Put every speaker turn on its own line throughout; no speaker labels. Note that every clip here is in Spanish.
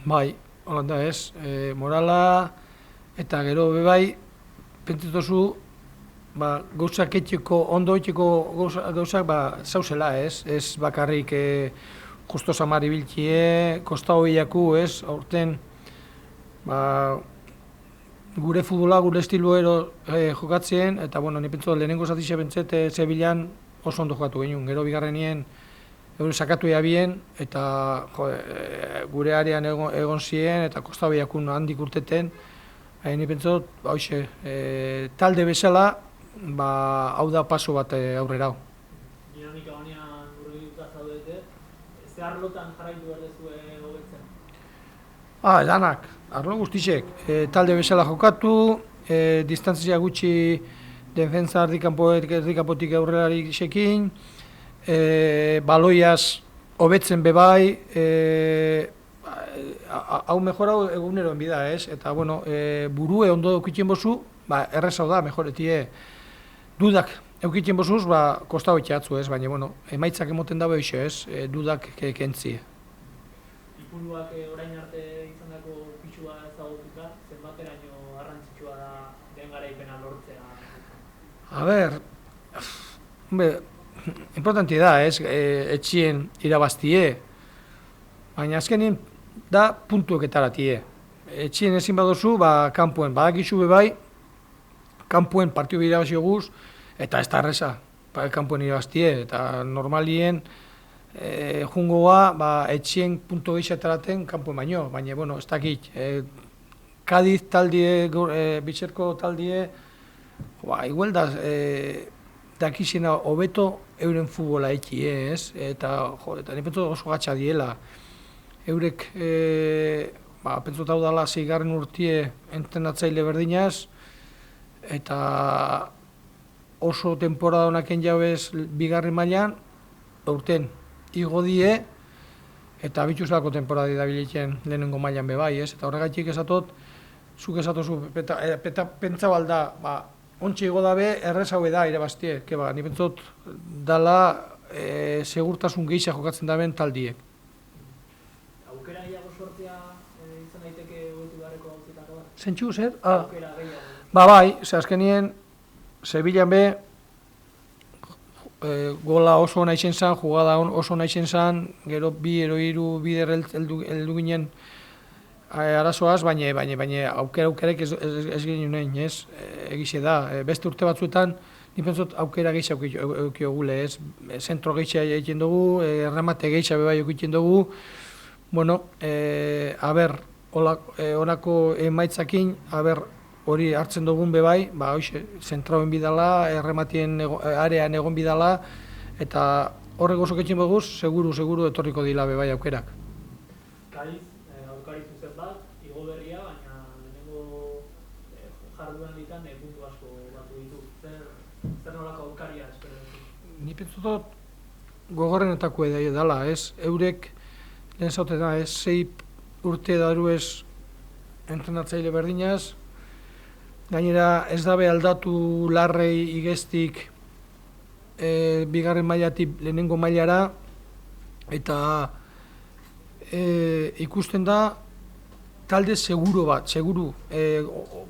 Bai, hola da ez, morala eta gero bebai, pentsatozu, gauzak etxeko, ondo etxeko gauzak, zauzela ez, ez bakarrik justo samari biltxie, kosta hobiaku ez, aurten, gure futbola, gure estilu jokatzen, eta bueno, ni pentsu lehenengo zatixe bentzet Sevillan oso ondo jokatu genuen, gero bigarrenien euren sakatu bien, eta gure arean egon ziren, eta kosta hobiakun handik urteten, ni pentsu, talde bezala, hau da paso bat aurrera hau.
Dinamika honean urbilduta zaudete, ze arlotan jarraitu behar dezue hobetzen?
Danak, arlo guztisek. Talde bezala jokatu, distantzia gutxi defensa erdikanpotik aurrelari sekin, baloiaz hobetzen bebai, hau mejorau eguneroen bida ez, eta bueno, burue ondo eukitzen bozu, errezau da, mejoretie dudak eukitzen bozuz, kosta hoitea atzu ez, baina bueno, emaitzak emoten dabe hoxe ez, dudak kentzie.
Ipuluak orain arte izandako pisua ezagututa, zenbateraino garrantzitsua da den garaipena lortzea?
A ber, importanti da ez, etxien irabaztie, baina azkenien da puntueketaratie. Etxien ezin badozu, kanpoen badakizu bebai, kanpoen partio irabazi guz, eta ez da erreza, kanpoen irabaztie, eta normalien jungoa etxien puntu geixataraten kanpoen baino, baina, bueno, ez dakit, Kadiz taldie, bitxerko taldie, igual da, dakizena hobeto euren futbola eki, ez? Eta ni pentsu oso gatsa diela. Eurek, pentsu hau dala 6. urtie entrenatzaile berdinaz, eta oso temporada honaken jabez 2. mailan, aurten igo die, eta bituzlako temporada dabiletzen lehenengo mailan bebai, ez? Eta horregatik esatot, zuk esatozu, pentsa balda, ontsi igo dabe, errez hau da irabaztie, ni pentsot dala segurtasun gehiago jokatzen daben taldiek.
Aukera gehiago sortzea izan daiteke goitu beharreko gauzetako bat?
Zentxu, zer?
Aukera gehiago.
Bai, azkenien, Sevillan be, gola oso ona izen zan, jugada oso ona izen zan, gero 2 edo 3 bider heldu ginen arazoaz, baina aukerek ez ginen nahi, ez? Egize da, beste urte batzuetan, ni pentsot aukera gehiago eukio ez? Zentro gehiago egiten dugu, erramate gehiago bebai egiten dugu, bueno, honako emaitzakin, hori hartzen dugun bebai, zentrauen bidala, errematien arean egon bidala, eta horrek oso ketxin beguz, seguru etorriko dila bebai aukerak.
Kadiz, aurkari zuzen bat, igo berria, baina lehenengo jarduan ditan puntu asko batu ditu. Zer nolako aurkaria espero duzu?
Ni pentsutot gogorrenetako dela, ez? Eurek, lehen zaute da, 6 urte daru ez entrenatzaile berdinaz, gainera ez dabe aldatu larrei igeztik 2. mailatik lehenengo mailara, eta ikusten da talde seguru,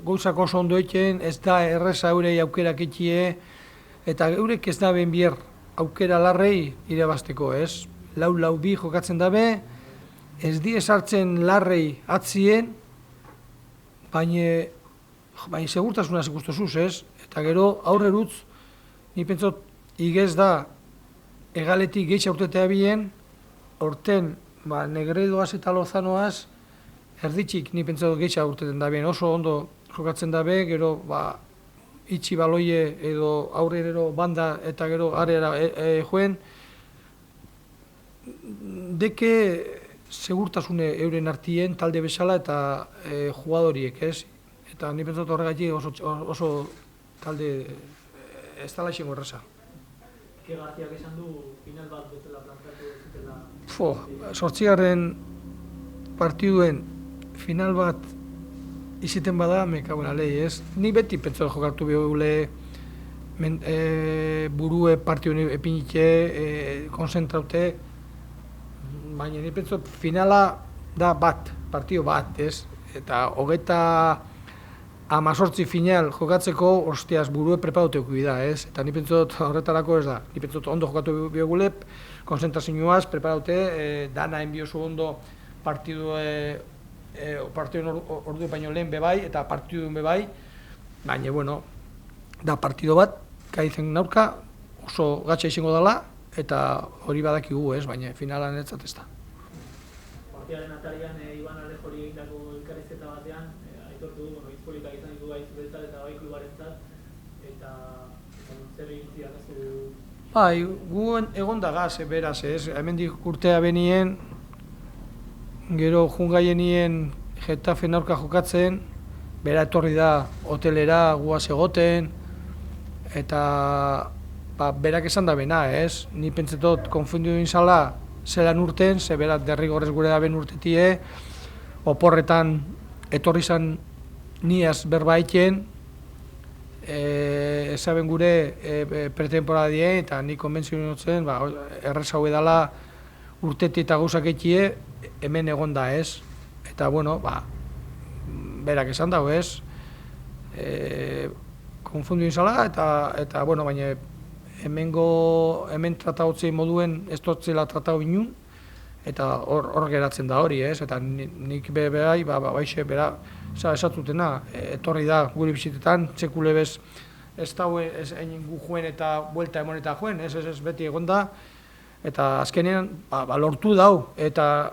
gauzak oso ondo eken, ez da erreza eurei aukerak etxie, eta eurek ez da ben bier aukera larrei irabazteko, ez? 4-4-2 jokatzen dabe, ez die sartzen larrei atzien, baina segurtasuna ikustozuz, ez? Eta gero aurrerutz, ni pentsot, igez da egaletik gehiago urtetea bien, orten Negredoaz eta Lozanoaz, erditxik ni pentsot gehiago urteten da bien, oso ondo jokatzen dabe, gero itxi baloie edo aurrero banda eta gero areara joen, deke segurtasune euren artien talde bezala eta jugadoriek, ez? Eta ni pentsat horregatik oso talde ez dala izengo erreza.
Ike Garziak esan du final bat bezala plantatu zutela?
8. partiduen final bat iziten bada, me cago en la ley, ez? Ni beti pentsat jokatu behule burue partiduen epinite, konzentraute, baina ni pentsat finala da bat. partido bat, ez? Eta hogeita 18 final jokatzeko, ostias, burue preparatuko da, ez? Eta ni pentsot horretarako ez da. Ni pentsot ondo jokatu biogule, konzentrazioaz, preparate, dana enbiozu ondo partidu ordu baino lehen bebai, eta partidu bebai, baina, bueno, da partido bat, Kaizen naurka, oso gatsa izango dela, eta hori badakigu, ez? Baina finalan etzat ez da.
Partiaren atarian, Iban Alejori egindako elkarrizketa batean, aitortu du, hitz politak izan ditu bai zuretzat eta bai klubarentzat, eta zer egin zidan
Bai, gu egon da gaz, beraz, ez? Hemendik urtea benien, gero jungaienien Getafe aurka jokatzen, bera etorri da hotelera guaz egoten, eta berak esan da bena, ez? Ni pentsetot konfundidu inzala zelan urten, ze berat derrigorrez gure da ben urtetie, oporretan etorri zan niaz berbaiten, ezaben gure pretemporada dien, eta ni konbentzio notzen, errez hau edala urteti eta gauzak etie, hemen egon da, ez? Eta, bueno, berak esan dago, ez? Konfundu inzala, eta, bueno, baina hemen tratautzei moduen ez totzela tratau inun, eta hor geratzen da hori, ez? Eta nik behai, baixe, bera, esatutena, etorri da guri bizitetan, txekule bez, ez daue, ez egin gu joen eta buelta emon eta joen, ez beti egon da, eta azkenean, lortu dau, eta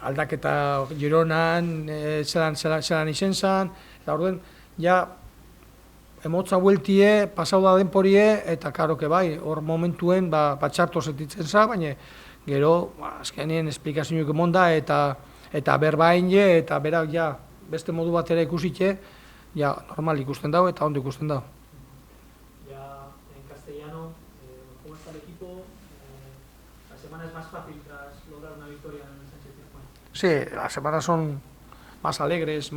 aldaketa Gironan, zelan izen zan, eta orduen, ja, emotza bueltie, pasau da denporie, eta karoke bai, hor momentuen, txarto sentitzen za, baina gero, azkenean, esplikazioak emonda, eta berbain je, eta berak, ja, beste modu batera ikusitxe, ja, normal ikusten dau, eta ondo ikusten dau.
Ya, en castellano, ¿cómo está el equipo? La semana es más fácil tras lograr una victoria en el Sánchez-Pizjuán.
Sí, las semanas son más alegres,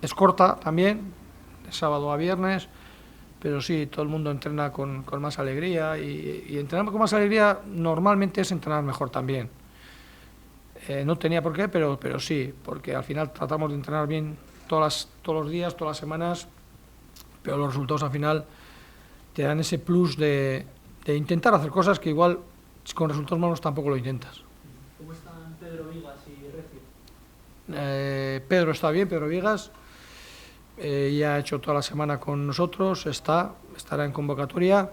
es corta también, de sábado a viernes, pero sí, todo el mundo entrena con más alegría y entrenar con más alegría normalmente es entrenar mejor también. No tenía por qué, pero sí, porque al final tratamos de entrenar bien todos los días, todas las semanas, pero los resultados al final te dan ese plus de intentar hacer cosas que igual con resultados malos tampoco lo intentas.
¿Cómo están Pedro Vigas y Recio?
Pedro está bien, Pedro Vigas, ya ha hecho toda la semana con nosotros, estará en convocatoria,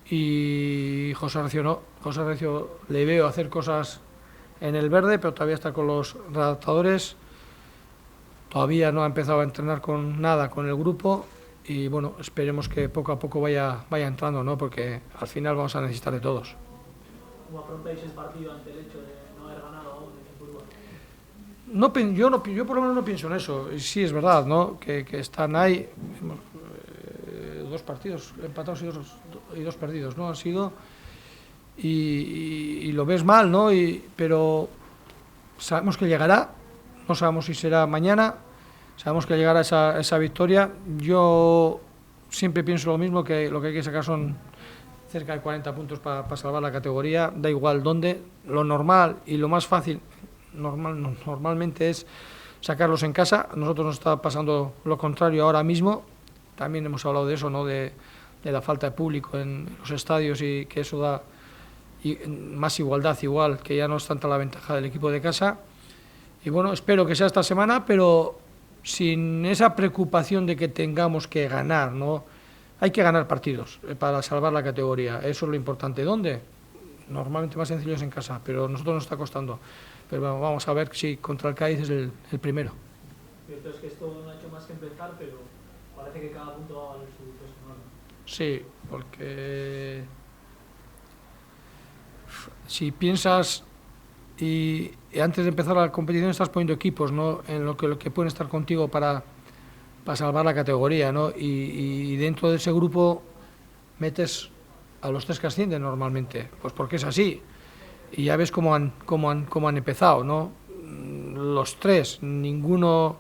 y José Recio no. José Recio le veo hacer cosas en el verde, pero todavía está con los redactadores, todavía no ha empezado a entrenar con nada con el grupo, y bueno, esperemos que poco a poco vaya entrando, ¿no? Porque al final vamos a necesitar de todos.
¿Cómo afrontáis el partido ante el hecho de no haber ganado aún en Uruguay?
Yo por lo menos no pienso en eso. Sí, es verdad, ¿no? Que están ahí, dos partidos empatados y dos perdidos, ¿no? Han sido, y lo ves mal, ¿no? Pero sabemos que llegará, no sabemos si será mañana, sabemos que llegará esa victoria. Yo siempre pienso lo mismo, que lo que hay que sacar son cerca de 40 puntos para salvar la categoría, da igual dónde. Lo normal y lo más fácil normalmente es sacarlos en casa. A nosotros nos está pasando lo contrario ahora mismo, también hemos hablado de eso, ¿no? De la falta de público en los estadios, y que eso da más igualdad, igual, que ya no es tanta la ventaja del equipo de casa. Y bueno, espero que sea esta semana, pero sin esa preocupación de que tengamos que ganar, ¿no? Hay que ganar partidos para salvar la categoría, eso es lo importante. ¿Dónde? Normalmente más sencillo es en casa, pero a nosotros nos está costando. Pero bueno, vamos a ver si contra el Cádiz es el primero.
Cierto es que esto no ha hecho más que empezar, pero parece que cada punto va a valer su peso, ¿no?
Sí, porque si piensas y antes de empezar la competición estás poniendo equipos, ¿no? En lo que pueden estar contigo para salvar la categoría, ¿no? Y dentro de ese grupo metes a los tres que ascienden normalmente, pues porque es así. Y ya ves cómo han empezado, ¿no? Los tres, ninguno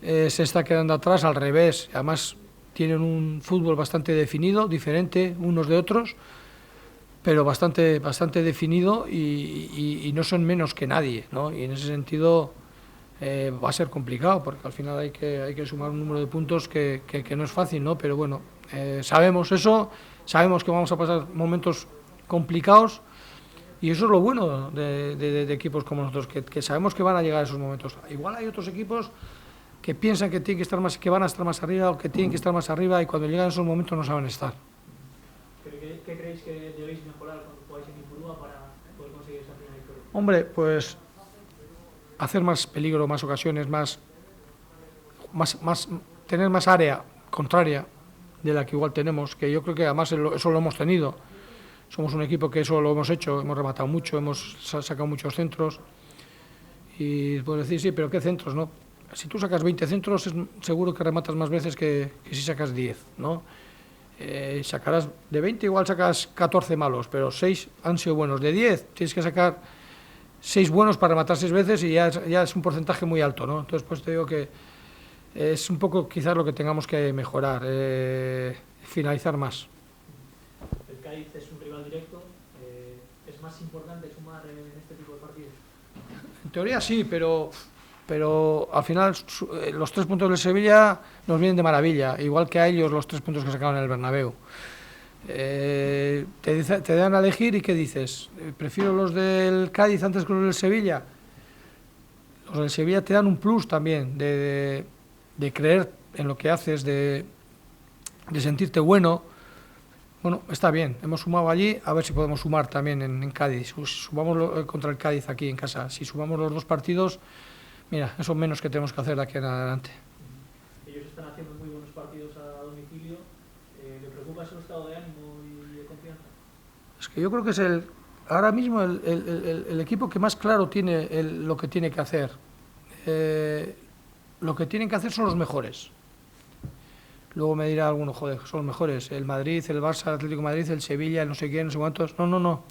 se está quedando atrás, al revés. Además tienen un fútbol bastante definido, diferente unos de otros, pero bastante definido y no son menos que nadie, ¿no? Y en ese sentido va a ser complicado, porque al final hay que sumar un número de puntos que no es fácil, ¿no? Pero bueno, sabemos eso, sabemos que vamos a pasar momentos complicados, y eso es lo bueno de equipos como nosotros, que sabemos que van a llegar a esos momentos. Igual hay otros equipos que piensan que tienen que estar más, que van a estar más arriba, o que tienen que estar más arriba, y cuando llegan esos momentos no saben estar.
¿Qué creéis que debéis mejorar cuando jugáis en Ipurúa para poder conseguir esa primera victoria?
Hombre, pues hacer más peligro, más ocasiones, tener más área contraria de la que igual tenemos, que yo creo que además eso lo hemos tenido. Somos un equipo que eso lo hemos hecho, hemos rematado mucho, hemos sacado muchos centros, y puedes decir, sí, pero ¿qué centros, no? Si tú sacas 20 centros, seguro que rematas más veces que si sacas 10, ¿no? Sacarás de 20, igual sacas 14 malos, pero 6 han sido buenos. De 10 tienes que sacar 6 buenos para rematar 6 veces, y ya es un porcentaje muy alto, ¿no? Entonces, pues te digo que es un poco quizás lo que tengamos que mejorar, finalizar más.
El Cádiz es un rival directo, ¿es más importante sumar en este tipo de partidos?
En teoría sí, pero al final los 3 puntos del Sevilla nos vienen de maravilla, igual que a ellos los 3 puntos que sacaron en el Bernabéu. Te dan a elegir y ¿qué dices? ¿Prefiero los del Cádiz antes que los del Sevilla? Los del Sevilla te dan un plus también de creer en lo que haces, de sentirte bueno. Bueno, está bien, hemos sumado allí, a ver si podemos sumar también en Cádiz. Sumamos contra el Cádiz aquí en casa. Si sumamos los 2 partidos, mira, eso es menos que tenemos que hacer de aquí en adelante.
Ellos están haciendo muy buenos partidos a domicilio. ¿Le preocupa su estado de ánimo y de confianza?
Es que yo creo que es ahora mismo el equipo que más claro tiene lo que tiene que hacer. Lo que tienen que hacer son los mejores. Luego me dirá alguno, joder, son los mejores. El Madrid, el Barça, el Atlético de Madrid, el Sevilla, el no sé quién, no sé cuántos. No.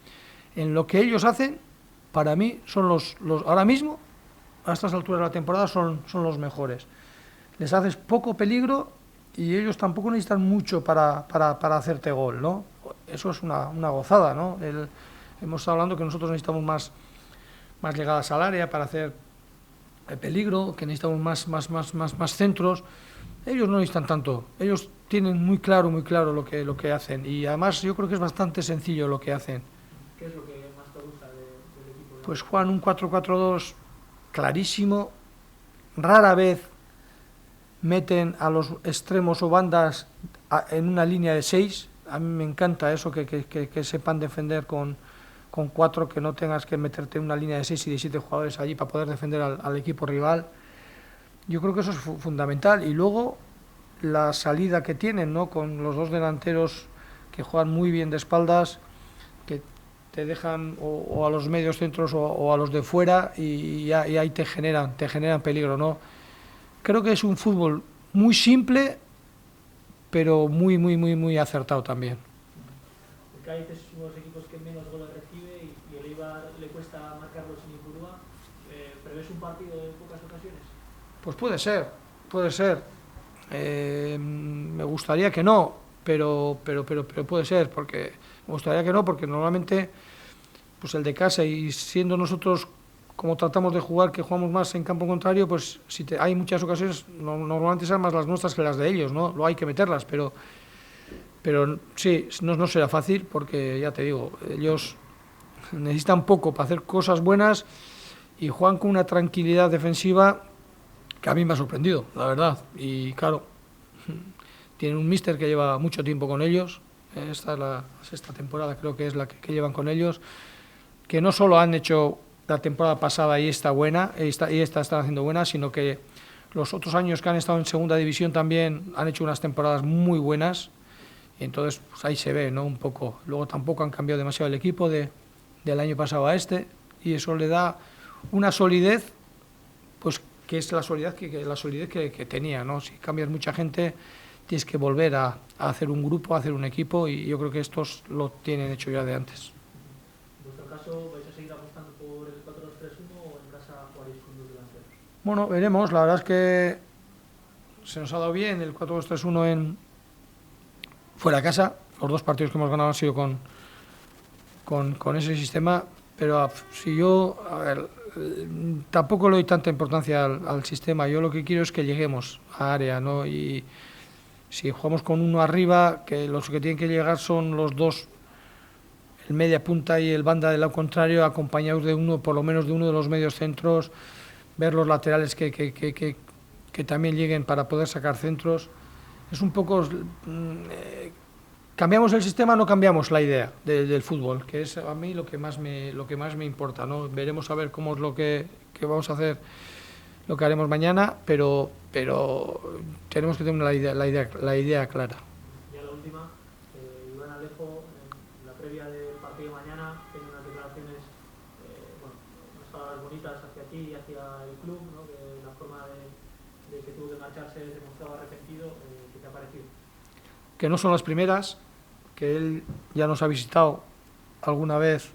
En lo que ellos hacen, para mí, son los ahora mismo, a estas alturas de la temporada, son los mejores. Les haces poco peligro y ellos tampoco necesitan mucho para hacerte gol, ¿no? Eso es una gozada, ¿no? Hemos estado hablando que nosotros necesitamos más llegadas al área para hacer peligro, que necesitamos más centros. Ellos no necesitan tanto, ellos tienen muy claro lo que hacen, y además yo creo que es bastante sencillo lo que hacen.
¿Qué es lo que más te gusta del equipo?
Pues juegan un 4-4-2 clarísimo, rara vez meten a los extremos o bandas en una línea de 6, a mí me encanta eso, que sepan defender con 4, que no tengas que meterte en una línea de 6 y de 7 jugadores allí para poder defender al equipo rival. Yo creo que eso es fundamental, y luego la salida que tienen, ¿no? Con los 2 delanteros que juegan muy bien de espaldas, que te dejan o a los medios centros o a los de fuera, y ahí te generan peligro, ¿no? Creo que es un fútbol muy simple, pero muy acertado también.
El Cádiz es uno de los equipos que menos goles recibe y el Eibar le cuesta marcarlos en Ipurúa. ¿Prevés un partido de pocas ocasiones?
Pues puede ser. Me gustaría que no, pero puede ser, porque me gustaría que no, porque normalmente pues el de casa, y siendo nosotros como tratamos de jugar, que jugamos más en campo contrario, pues hay muchas ocasiones, normalmente son más las nuestras que las de ellos, ¿no? Lo hay que meterlas, pero sí, no será fácil, porque ya te digo, ellos necesitan poco para hacer cosas buenas y juegan con una tranquilidad defensiva que a mí me ha sorprendido, la verdad. Y claro, tienen un míster que lleva mucho tiempo con ellos, esta es la 6ª temporada, creo que es la que llevan con ellos, que no solo han hecho la temporada pasada y esta están haciendo buena, sino que los otros años que han estado en segunda división también han hecho unas temporadas muy buenas, y entonces pues ahí se ve, ¿no? Un poco. Luego tampoco han cambiado demasiado el equipo del año pasado a este, y eso le da una solidez, pues que es la solidez que tenía, ¿no? Si cambias mucha gente, tienes que volver a hacer un grupo, a hacer un equipo, y yo creo que estos lo tienen hecho ya de antes.
¿En vuestro caso vais a seguir apostando por el 4-2-3-1 o en casa jugaréis con 2 delanteros?
Bueno, veremos. La verdad es que se nos ha dado bien el 4-2-3-1 fuera de casa. Los 2 partidos que hemos ganado han sido con con ese sistema, pero si yo, a ver, tampoco le doy tanta importancia al sistema. Yo lo que quiero es que lleguemos a área, ¿no? Y si jugamos con uno arriba, que los que tienen que llegar son los dos, el media punta y el banda del lado contrario, acompañados de uno, por lo menos de uno de los medios centros, ver los laterales que también lleguen para poder sacar centros. Es un poco... cambiamos el sistema, no cambiamos la idea del fútbol, que es a mí lo que más me importa, ¿no? Veremos a ver cómo es lo que vamos a hacer, lo que haremos mañana, pero tenemos que tener la idea clara.
Ya la última, Iván Alejo, en la previa del partido de mañana, tiene unas declaraciones, unas palabras bonitas hacia ti y hacia el club, ¿no? Que la forma de que tuvo que marcharse se mostraba arrepentido. ¿Qué te ha parecido?
Que no son las primeras, que él ya nos ha visitado alguna vez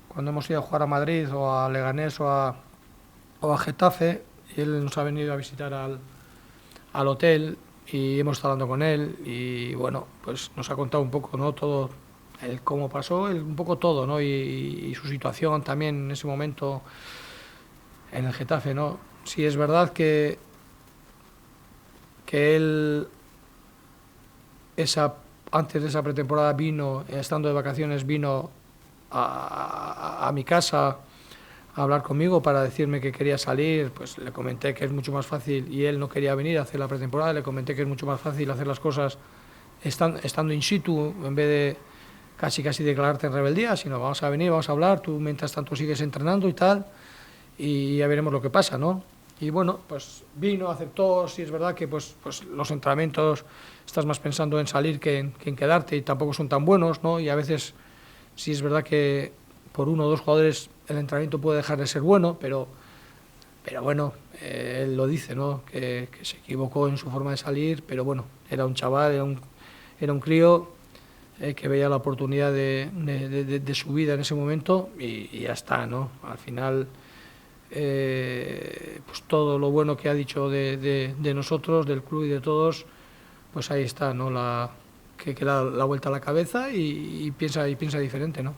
cuando hemos ido a jugar a Madrid o a Leganés o a Getafe, y él nos ha venido a visitar al hotel y hemos estado hablando con él y bueno, pues nos ha contado un poco, ¿no? Todo, el cómo pasó, un poco todo, ¿no? Y su situación también en ese momento en el Getafe, ¿no? Sí, es verdad que él antes de esa pretemporada vino, estando de vacaciones, vino a mi casa a hablar conmigo para decirme que quería salir. Pues le comenté que es mucho más fácil, y él no quería venir a hacer la pretemporada, le comenté que es mucho más fácil hacer las cosas estando in situ, en vez de casi declararte en rebeldía, sino vamos a venir, vamos a hablar, tú mientras tanto sigues entrenando y tal, y ya veremos lo que pasa, ¿no? Y bueno, pues vino, aceptó. Sí, es verdad que pues los entrenamientos estás más pensando en salir que en quedarte, y tampoco son tan buenos, ¿no? Y a veces sí es verdad que por uno o dos jugadores el entrenamiento puede dejar de ser bueno, pero bueno, él lo dice, ¿no? Que se equivocó en su forma de salir, pero bueno, era un chaval, era un crío que veía la oportunidad de su vida en ese momento y ya está, ¿no? Al final... pues todo lo bueno que ha dicho de nosotros, del club y de todos, pues ahí está, ¿no? Que da la vuelta a la cabeza y piensa diferente, ¿no?